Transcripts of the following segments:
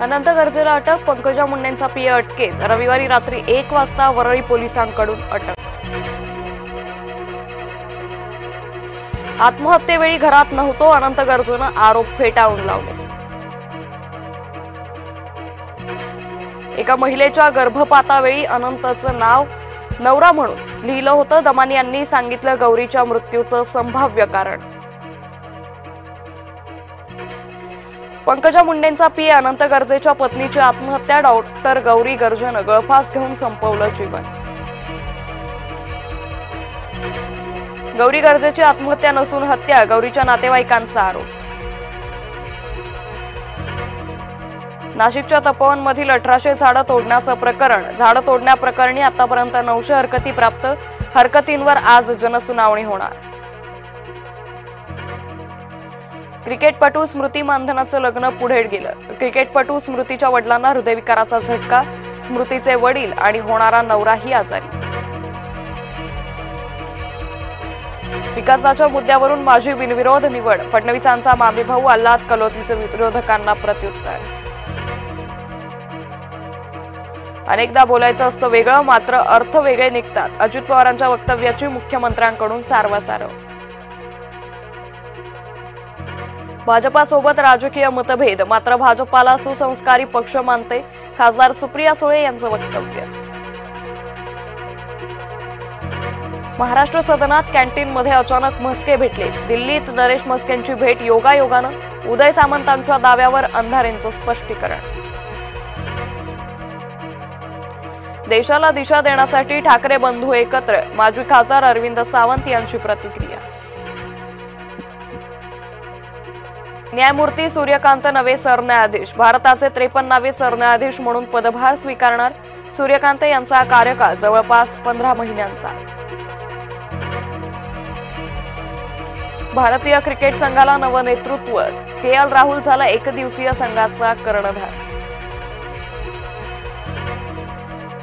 अनंत गर्जेला अटक, पंकजा मुंडेंचा पीए अटकेत, रविवारी रात्री 1 वाजता वरळी पोलिसांकडून अटक। आत्महत्येवेळी घरात नव्हतो, अनंत गर्जेनं आरोप फेटाळून लावले। एका महिलेच्या गर्भपातावेळी अनंतचं नाव नवरा म्हणून लिहिलं होतं। दमानी यांनी सांगितलं गौरीच्या मृत्यूचं संभाव्य कारण। पंकजा मुंडेंचा पीए अनंत गर्जेच्या पत्नीची आत्महत्या, डॉक्टर गौरी गर्जेनं गळफास घेऊन संपवलं जीवन। गौरी गर्जेची आत्महत्या नसून हत्या, गौरीच्या नातेवाईकांचा आरोप। नाशिकच्या तपोवनमधील 1800 झाडं तोडण्याचं प्रकरण, झाडं तोडण्याप्रकरणी आतापर्यंत 900 हरकती प्राप्त, हरकतींवर आज जनसुनावणी होणार। क्रिकेटपटू स्मृती मानधनाचं लग्न पुढे गेलं, क्रिकेटपटू स्मृतीच्या वडिलांना हृदयविकाराचा झटका, स्मृतीचे वडील आणि होणारा नवराही आजारी। विकासाच्या मुद्द्यावरून माझी बिनविरोध निवड, फडणवीसांचा मामे भाऊ आल्हाद कलोतीचं विरोधकांना प्रत्युत्तर। अनेकदा बोलायचं असतं वेगळं, मात्र अर्थ वेगळे निघतात, अजित पवारांच्या वक्तव्याची मुख्यमंत्र्यांकडून सारवासारव। भाजपासोबत राजकीय मतभेद, मात्र भाजपाला सुसंस्कारी पक्ष मानते, खासदार सुप्रिया सुळे यांचं वक्तव्य। महाराष्ट्र सदनात कॅन्टीनमध्ये अचानक म्हस्के भेटले, दिल्लीत नरेश म्हस्केंची भेट योगायोगानं, उदय सामंतांच्या दाव्यावर अंधारेंचं स्पष्टीकरण। देशाला दिशा देण्यासाठी ठाकरे बंधू एकत्र, माजी खासदार अरविंद सावंत यांची प्रतिक्रिया। न्यायमूर्ती सूर्यकांत नवे सरन्यायाधीश, भारताचे 53वे सरन्यायाधीश म्हणून पदभार स्वीकारणार, सूर्यकांत यांचा कार्यकाळ जवळपास 15 महिन्यांचा। भारतीय क्रिकेट संघाला नवं नेतृत्व, केएल राहुल झाला एकदिवसीय संघाचा कर्णधार।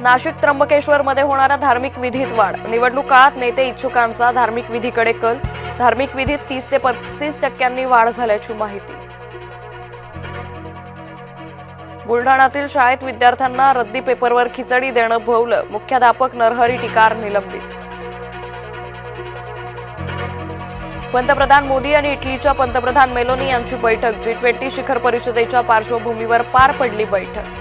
नाशिक त्र्यंबकेश्वरमध्ये होणाऱ्या धार्मिक विधीत वाढ, निवडणूक काळात नेते इच्छुकांचा धार्मिक विधीकडे कल, धार्मिक विधीत 30 ते 35% वाढ झाल्याची माहिती। बुलढाण्यातील शाळेत विद्यार्थ्यांना रद्दी पेपरवर खिचडी देणं भोवलं, मुख्याध्यापक नरहरी टिकार निलंबित। पंतप्रधान मोदी आणि इटलीच्या पंतप्रधान मेलोनी यांची बैठक, G20 शिखर परिषदेच्या पार्श्वभूमीवर पार पडली बैठक।